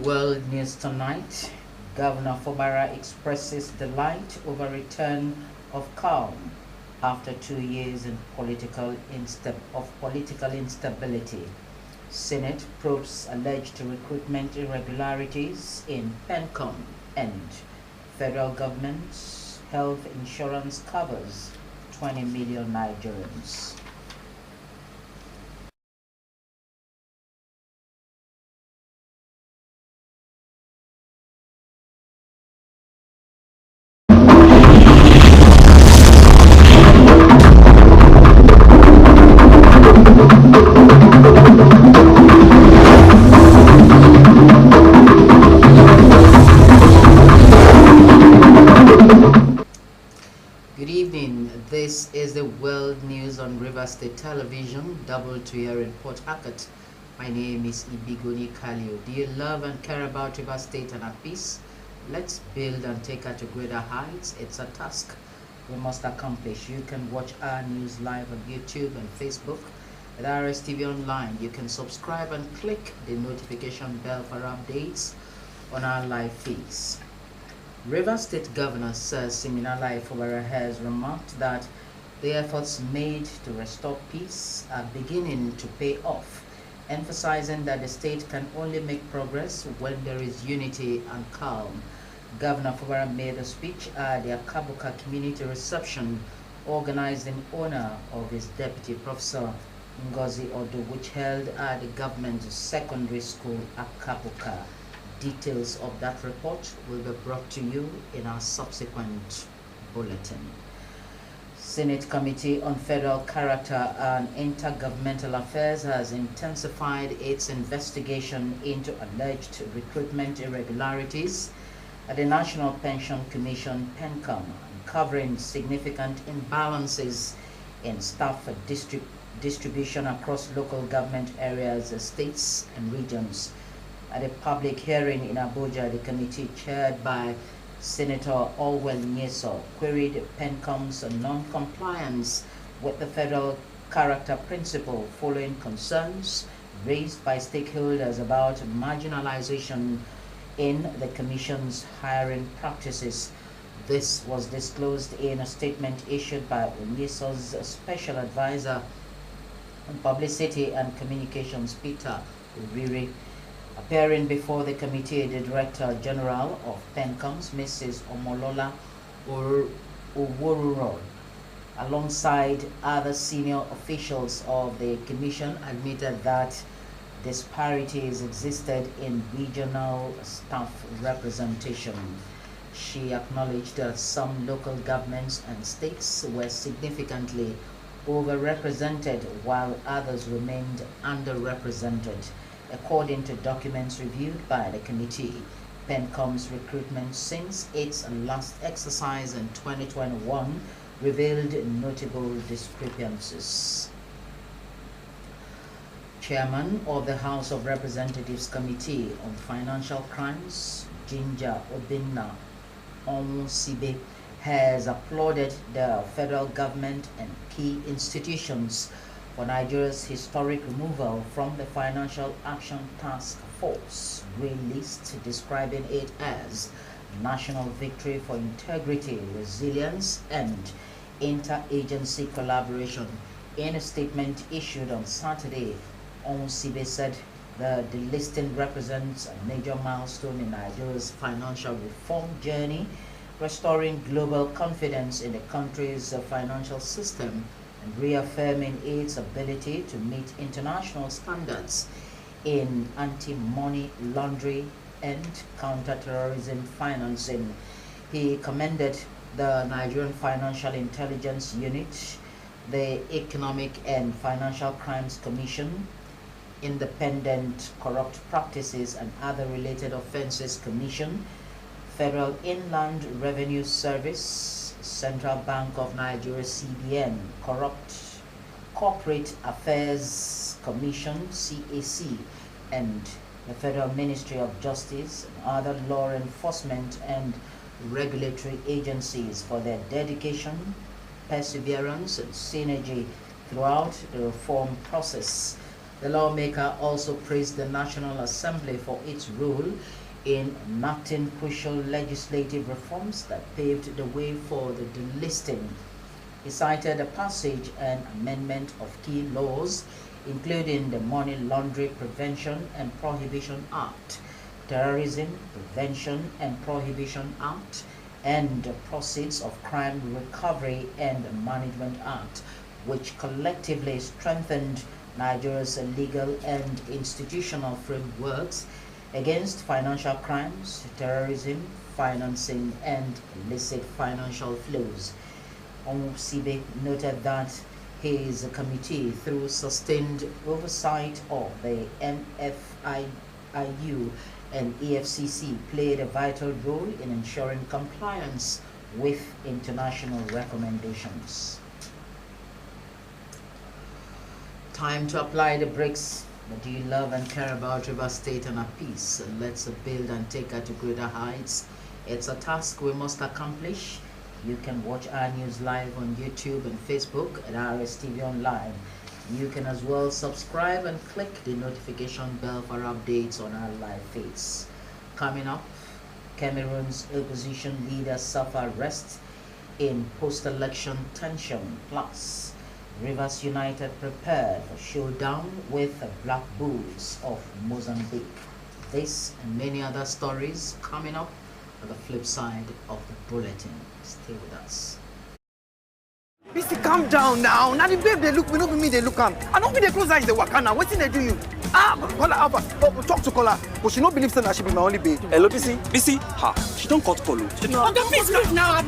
world news tonight, Governor Fubara expresses delight over return of calm after 2 years in political instability. Senate probes alleged recruitment irregularities in PENCOM, and federal government's health insurance covers 20 million Nigerians. Good evening. This is the world news on River State Television, double to here in Port Harcourt. My name is Ibigoni Kalio. Do you love and care about River State and our peace? Let's build and take her to greater heights. It's a task we must accomplish. You can watch our news live on YouTube and Facebook at Rstv Online. You can subscribe and click the notification bell for updates on our live feeds. River State Governor Sir Siminalayi Fubara has remarked that the efforts made to restore peace are beginning to pay off, emphasizing that the state can only make progress when there is unity and calm. Governor Fubara made a speech at the Akabuka community reception organized in honor of his deputy Professor Ngozi Odo, which held at the government secondary school Akabuka. Details of that report will be brought to you in our subsequent bulletin. Senate Committee on Federal Character and Intergovernmental Affairs has intensified its investigation into alleged recruitment irregularities at the National Pension Commission PENCOM, uncovering significant imbalances in staff distribution across local government areas, states and regions. At a public hearing in Abuja, the committee chaired by Senator Orwell Nyeso queried PENCOM's non-compliance with the federal character principle following concerns raised by stakeholders about marginalization in the commission's hiring practices. This was disclosed in a statement issued by Nyeso's special advisor on publicity and communications, Peter Uriri. Appearing before the committee, the Director General of PENCOMS, Mrs. Omolola Oworuro, alongside other senior officials of the Commission, admitted that disparities existed in regional staff representation. She acknowledged that some local governments and states were significantly overrepresented while others remained underrepresented. According to documents reviewed by the committee, PENCOM's recruitment since its last exercise in 2021 revealed notable discrepancies. Chairman of the House of Representatives Committee on Financial Crimes, Ginger Obinna Onwusibe, has applauded the federal government and key institutions for Nigeria's historic removal from the Financial Action Task Force green list, describing it as national victory for integrity, resilience, and interagency collaboration. In a statement issued on Saturday, Onwusibe said the delisting represents a major milestone in Nigeria's financial reform journey, restoring global confidence in the country's financial system and reaffirming its ability to meet international standards in anti-money laundering and counter-terrorism financing. He commended the Nigerian Financial Intelligence Unit, the Economic and Financial Crimes Commission, Independent Corrupt Practices and Other Related Offenses Commission, Federal Inland Revenue Service, Central Bank of Nigeria CBN, Corporate Affairs Commission CAC, and the Federal Ministry of Justice and other law enforcement and regulatory agencies for their dedication, perseverance, and synergy throughout the reform process. The lawmaker also praised the National Assembly for its role in enacting crucial legislative reforms that paved the way for the delisting. He cited the passage and amendment of key laws, including the Money Laundering Prevention and Prohibition Act, Terrorism Prevention and Prohibition Act, and the Proceeds of Crime Recovery and Management Act, which collectively strengthened Nigeria's legal and institutional frameworks against financial crimes, terrorism, financing, and illicit financial flows. Rstv noted that his committee, through sustained oversight of the MFIU and EFCC, played a vital role in ensuring compliance with international recommendations. Time to apply the brakes. Do you love and care about Rivers State and our peace? Let's build and take her to greater heights. It's a task we must accomplish. You can watch our news live on YouTube and Facebook at Rstv Online. You can as well subscribe and click the notification bell for updates on our live feeds. Coming up, Cameroon's opposition leader suffer arrest in post-election tension. Plus, Rivers United prepared for showdown with the Black Bulls of Mozambique. This and many other stories coming up on the flip side of the bulletin. Stay with us. Missy, calm down now. Now the babe they look, we don't me they look am. I don't be the close eyes they work now. What thing they do you? Call her Alpha. Talk to Kola. But she don't believe that she be my only babe. Hello, BC. BC, ha. She don't cut call. She don't. Please now.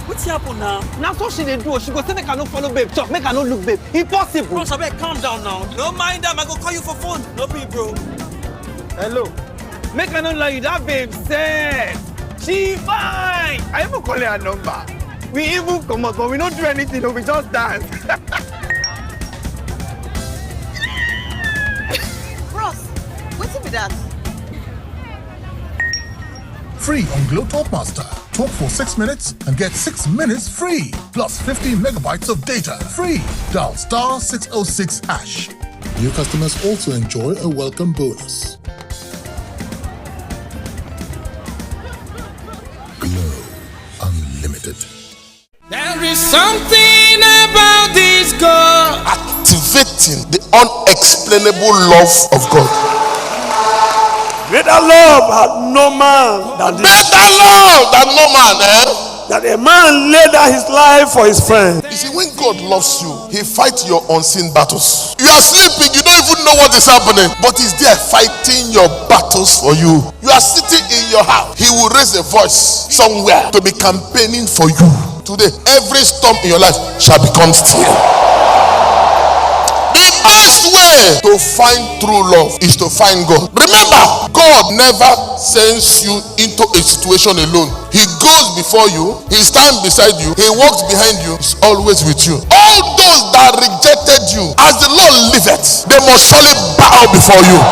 What's happen now? Now so she they do. She go say make I no follow babe. Talk make I no look babe. Impossible. Bro, Sabek, calm down now. Don't mind them. I go call you for phone. No be, bro. Hello. Make I no lie you. That babe said she fine. I even call her number. We even come up, but we don't do anything. We just dance. Bros, what's with that? Free on Glow Talk Master. Talk for 6 minutes and get 6 minutes free. Plus 15 megabytes of data free. Dial *606#. New customers also enjoy a welcome bonus. Glow Unlimited. There is something about this God. Activating the unexplainable love of God. Greater love had no man than this. Better love than no man, That a man laid down his life for his friend. You see, when God loves you, He fights your unseen battles. You are sleeping, you don't even know what is happening, but He's there fighting your battles for you. You are sitting in your house, He will raise a voice somewhere to be campaigning for you. Today, every storm in your life shall become still. The best way to find true love is to find God. Remember, God never sends you into a situation alone. He goes before you, He stands beside you, He walks behind you, He's always with you. All those that rejected you, as the Lord liveth, they must surely bow before you.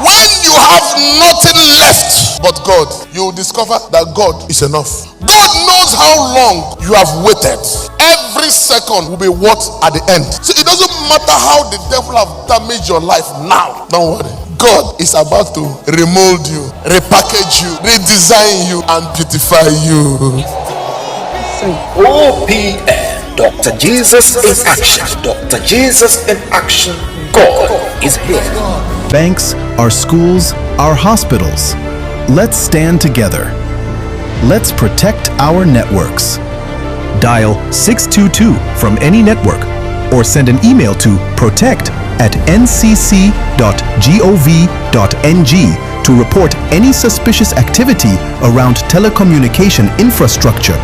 When you have nothing left but God, you will discover that God is enough. God knows how long you have waited. Every second will be worth at the end. So it doesn't matter how the devil have damaged your life now. Don't worry. God is about to remold you, repackage you, redesign you, and beautify you. OPN, Dr. Jesus in action. Dr. Jesus in action. God is here. Banks, our schools, our hospitals. Let's stand together. Let's protect our networks. Dial 622 from any network or send an email to protect@ncc.gov.ng to report any suspicious activity around telecommunication infrastructure.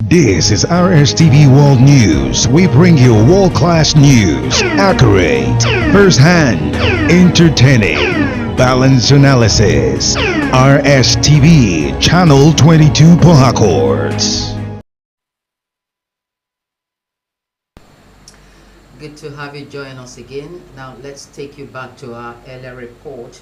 This is Rstv World News. We bring you world-class news, accurate, first-hand, entertaining, balanced analysis. Rstv, Channel 22 Port Harcourt. Good to have you join us again. Now let's take you back to our earlier report.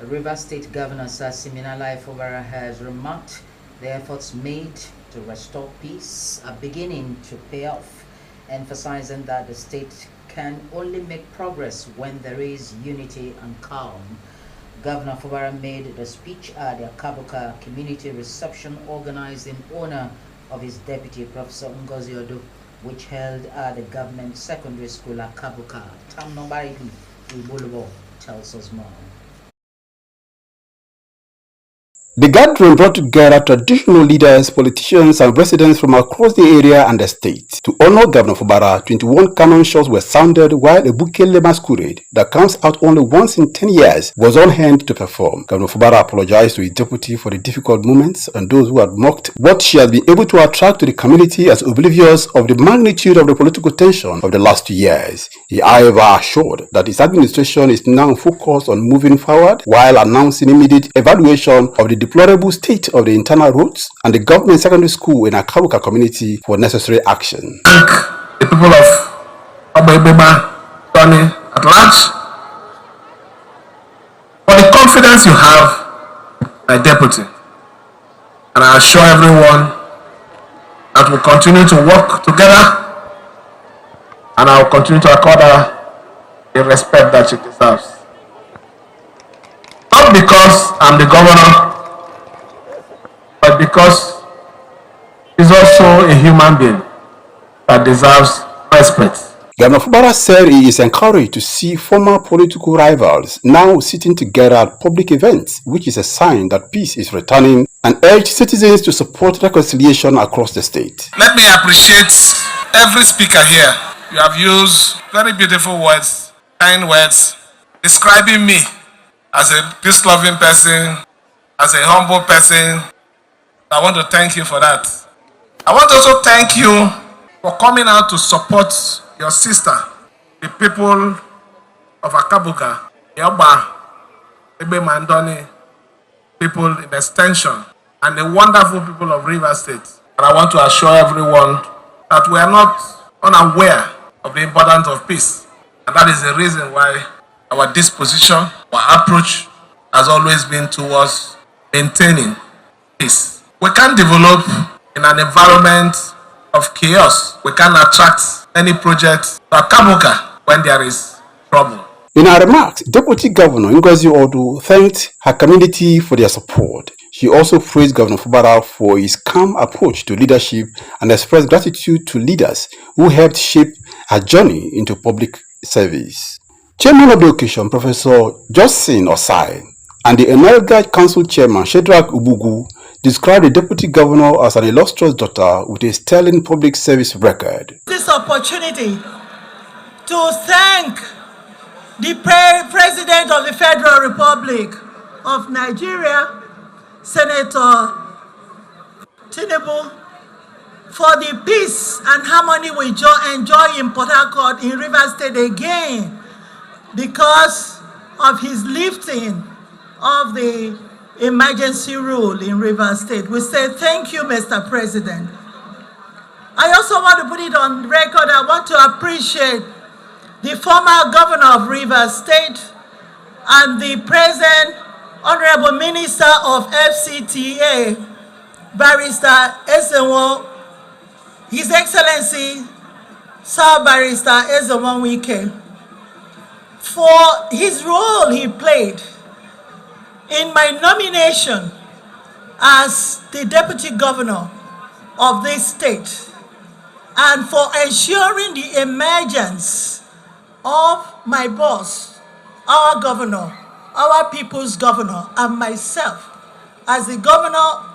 Rivers State Governor Sir Siminala Ifobara has remarked the efforts made to restore peace are beginning to pay off, emphasizing that the state can only make progress when there is unity and calm. Governor Fubara made the speech at the Akabuka community reception organized in honor of his deputy, Professor Ngozi Odo, which held at the government secondary school Akabuka. Tam Nobarili Ibulubo tells us more. The gathering brought together traditional leaders, politicians, and residents from across the area and the state. To honor Governor Fubara, 21 cannon shots were sounded while a Bukele masquerade that comes out only once in 10 years was on hand to perform. Governor Fubara apologized to his deputy for the difficult moments and those who had mocked what she had been able to attract to the community as oblivious of the magnitude of the political tension of the last 2 years. He, however, assured that his administration is now focused on moving forward while announcing immediate evaluation of the deplorable state of the internal roads and the government secondary school in Akabuka community for necessary action. Thank the people of Obaibeba, Tony at large for the confidence you have, my deputy. And I assure everyone that we'll continue to work together and I'll continue to accord her the respect that she deserves. Not because I'm the governor, but because he's also a human being that deserves respect. Governor Fubara said he is encouraged to see former political rivals now sitting together at public events, which is a sign that peace is returning, and urged citizens to support reconciliation across the state. Let me appreciate every speaker here. You have used very beautiful words, kind words, describing me as a peace-loving person, as a humble person. I want to thank you for that. I want to also thank you for coming out to support your sister, the people of Akabuka, Yoba, Ebe Mandoni, people in extension, and the wonderful people of River State. And I want to assure everyone that we are not unaware of the importance of peace. And that is the reason why our disposition, our approach has always been towards maintaining peace. We can't develop in an environment of chaos. We can't attract any project to Akabuka when there is trouble. In her remarks, Deputy Governor Ngozi Odo thanked her community for their support. She also praised Governor Fubara for his calm approach to leadership and expressed gratitude to leaders who helped shape her journey into public service. Chairman of the occasion, Professor Justin Osai, and the Emerged Council Chairman Shedrack Ubugu described the Deputy Governor as an illustrious daughter with a sterling public service record. This opportunity to thank the President of the Federal Republic of Nigeria, Senator Tinubu, for the peace and harmony we enjoy in Port Harcourt, in Rivers State again, because of his lifting of the emergency rule in Rivers State. We say thank you, Mr. President. I also want to put it on record. I want to appreciate the former governor of Rivers State and the present Honorable Minister of FCTA, Barrister Ezenwo, His Excellency Sir Barrister Ezenwo Wike, for his role he played in my nomination as the Deputy Governor of this state, and for ensuring the emergence of my boss, our governor, our people's governor, and myself as the governor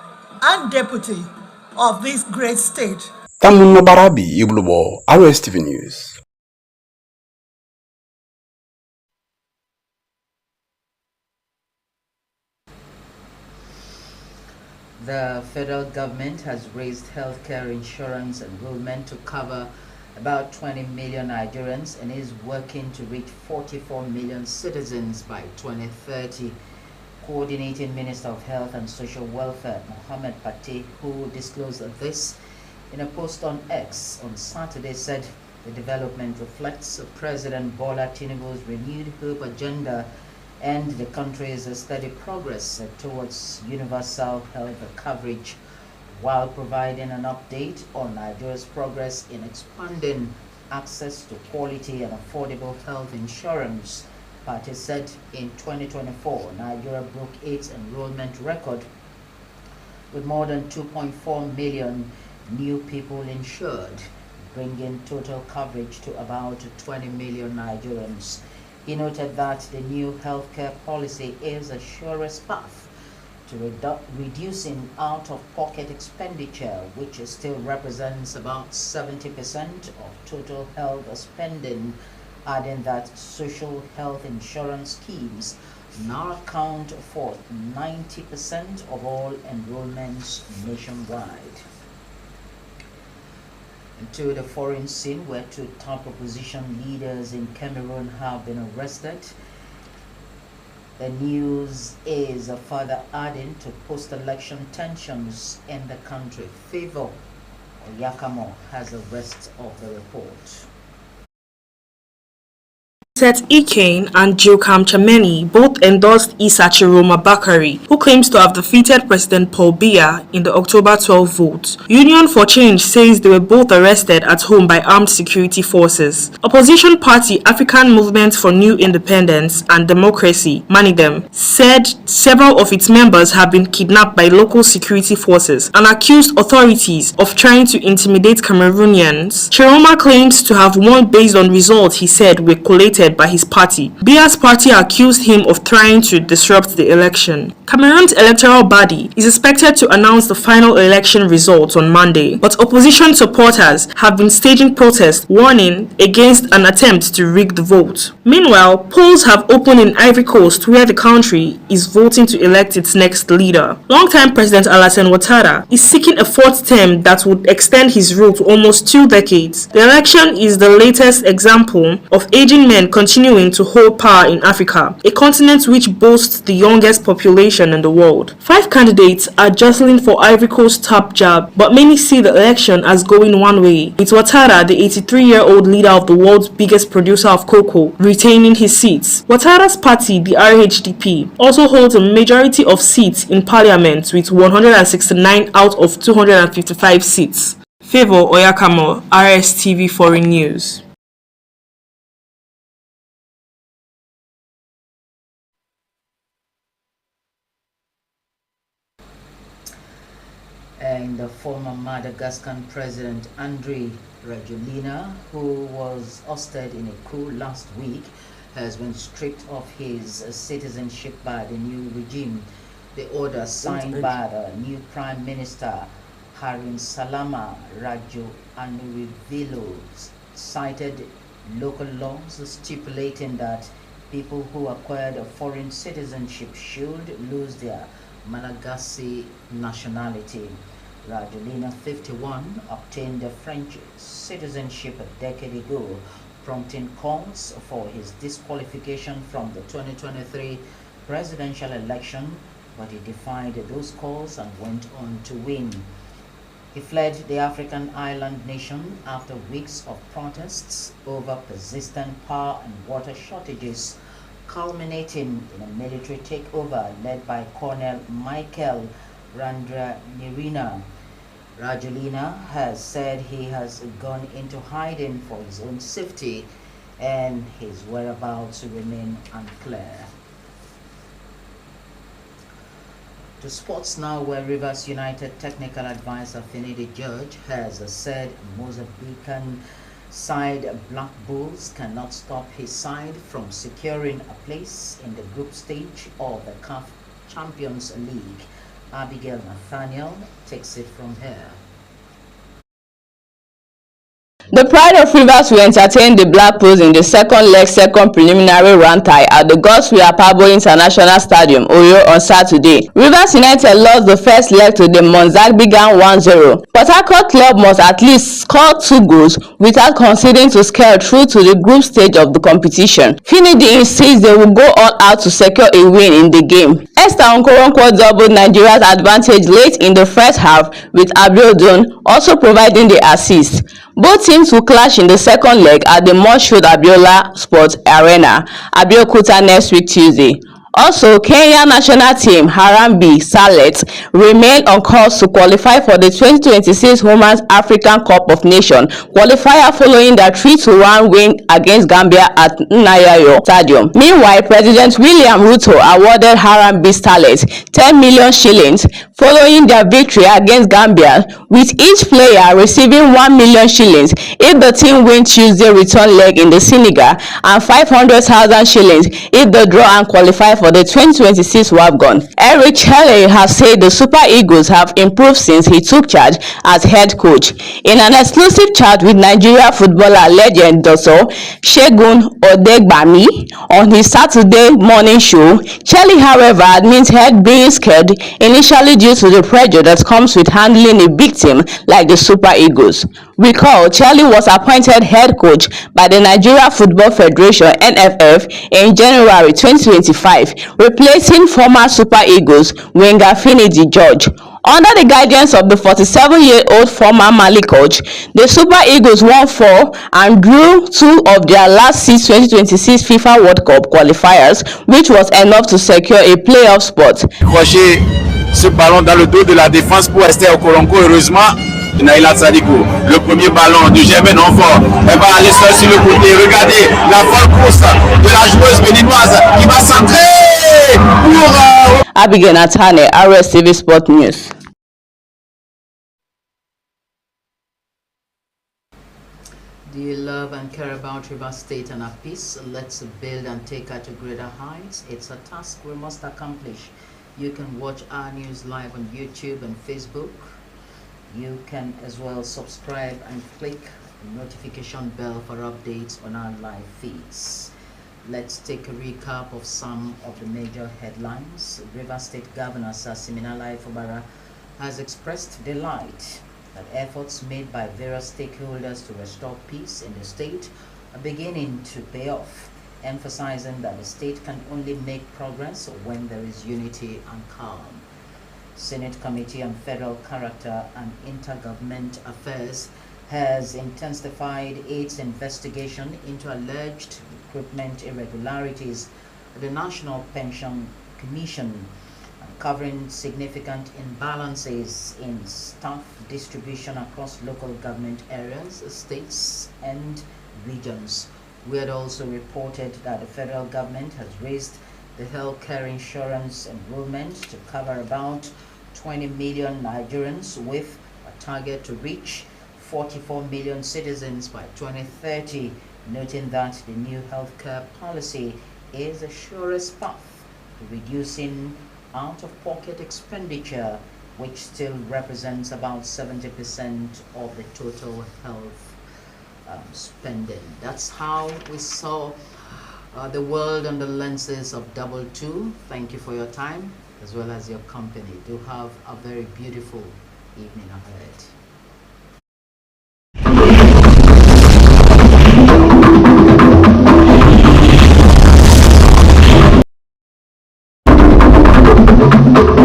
and deputy of this great state. Tamuno Barabi, Iblubo, Rstv News. The federal government has raised healthcare insurance enrollment to cover about 20 million Nigerians and is working to reach 44 million citizens by 2030. Coordinating Minister of Health and Social Welfare, Mohammed Pate, who disclosed this in a post on X on Saturday, said the development reflects President Bola Tinubu's renewed hope agenda and the country's steady progress towards universal health coverage. while providing an update on Nigeria's progress in expanding access to quality and affordable health insurance. Party said in 2024, Nigeria broke its enrollment record with more than 2.4 million new people insured, bringing total coverage to about 20 million Nigerians. He noted that the new healthcare policy is a surest path to reducing out-of-pocket expenditure, which still represents about 70% of total health spending, adding that social health insurance schemes now account for 90% of all enrollments nationwide. To the foreign scene, where two top opposition leaders in Cameroon have been arrested. The news is further adding to post-election tensions in the country. Favor Oyakamo has the rest of the report. Seth Ikane and Jokam Chameni both endorsed Issa Chiroma Bakari, who claims to have defeated President Paul Biya in the October 12 vote. Union for Change says they were both arrested at home by armed security forces. Opposition party African Movement for New Independence and Democracy, Manidem, said several of its members have been kidnapped by local security forces and accused authorities of trying to intimidate Cameroonians. Chiroma claims to have won based on results he said were collated by his party. Biya's party accused him of trying to disrupt the election. Cameroon's electoral body is expected to announce the final election results on Monday, but opposition supporters have been staging protests warning against an attempt to rig the vote. Meanwhile, polls have opened in Ivory Coast, where the country is voting to elect its next leader. Longtime President Alassane Ouattara is seeking a fourth term that would extend his rule to almost 2 decades. The election is the latest example of aging men continuing to hold power in Africa, a continent which boasts the youngest population in the world. 5 candidates are jostling for Ivory Coast's top job, but many see the election as going one way, with Ouattara, the 83-year-old leader of the world's biggest producer of cocoa, retaining his seats. Ouattara's party, the RHDP, also holds a majority of seats in parliament with 169 out of 255 seats. Favor Oyakamo, Rstv Foreign News. And the former Madagascan President Andry Rajoelina, who was ousted in a coup last week, has been stripped of his citizenship by the new regime. The order, signed by the new Prime Minister Harin Salama Rajoelina, cited local laws stipulating that people who acquired a foreign citizenship should lose their Malagasy nationality. Rajoelina, 51, obtained a French citizenship a decade ago, prompting calls for his disqualification from the 2023 presidential election, but he defied those calls and went on to win. He fled the African island nation after weeks of protests over persistent power and water shortages, culminating in a military takeover led by Colonel Michael Randrianirina. Rajoelina has said he has gone into hiding for his own safety and his whereabouts remain unclear. To sports now, where Rivers United technical advisor Finidi George has said Mozambican side Black Bulls cannot stop his side from securing a place in the group stage of the CAF Champions League. Abigail Nathaniel takes it from here. The Pride of Rivers will entertain the Black Bulls in the second preliminary round tie at the Godswill Apabo International Stadium, Oyo, on Saturday. Rivers United lost the first leg to the Monzagbe Gang 1-0. Port Harcourt Club must at least score 2 goals without conceding to scale through to the group stage of the competition. Finidi insists they will go all out to secure a win in the game. Esther Nkoronkwo doubled Nigeria's advantage late in the first half, with Abiodun also providing the assist. Both teams will clash in the second leg at the Moshood Abiola Sports Arena, Abeokuta, next week Tuesday. Also, Kenya national team Harambee Starlets remain on course to qualify for the 2026 Women's African Cup of Nations qualifier following their 3-1 win against Gambia at Nyayo Stadium. Meanwhile, President William Ruto awarded Harambee Starlets 10 million shillings following their victory against Gambia, with each player receiving 1 million shillings if the team wins Tuesday return leg in the Senegal, and 500,000 shillings if they draw and qualify for the 2026 WAFCON. Eric Chelle has said the Super Eagles have improved since he took charge as head coach. In an exclusive chat with Nigeria footballer legend Doso Segun Odegbami on his Saturday morning show, Chelle, however, admits head being scared initially due to the pressure that comes with handling a big team like the Super Eagles. Recall, Chelle was appointed head coach by the Nigeria Football Federation (NFF) in January 2025, replacing former Super Eagles winger Finidi George. Under the guidance of the 47-year-old former Mali coach, the Super Eagles won 4 and drew 2 of their last 6 2026 FIFA World Cup qualifiers, which was enough to secure a playoff spot. Ce ballon dans le dos de la défense pour Esther Okoronko, heureusement, Naïla Sadiko, le premier ballon du Germain Enfant, elle va aller seule sur le côté. Regardez la folle course de la joueuse béninoise qui va centrer pour Abigail Natane, Rstv Sport News. Do you love and care about Rivers State and our peace? Let's build and take her to greater heights. It's a task we must accomplish. You can watch our news live on YouTube and Facebook. You can as well subscribe and click the notification bell for updates on our live feeds. Let's take a recap of some of the major headlines. Rivers State Governor Sir Siminalayi Fubara has expressed delight that efforts made by various stakeholders to restore peace in the state are beginning to pay off, emphasizing that the state can only make progress when there is unity and calm. Senate Committee on Federal Character and Intergovernment Affairs has intensified its investigation into alleged recruitment irregularities at the National Pension Commission, covering significant imbalances in staff distribution across local government areas, states, and regions. We had also reported that the federal government has raised the healthcare insurance enrollment to cover about 20 million Nigerians, with a target to reach 44 million citizens by 2030, noting that the new healthcare policy is the surest path to reducing out-of-pocket expenditure, which still represents about 70% of the total health spending. That's how we saw the world under the lenses of Double Two. Thank you for your time as well as your company. Do have a very beautiful evening ahead. Thank you.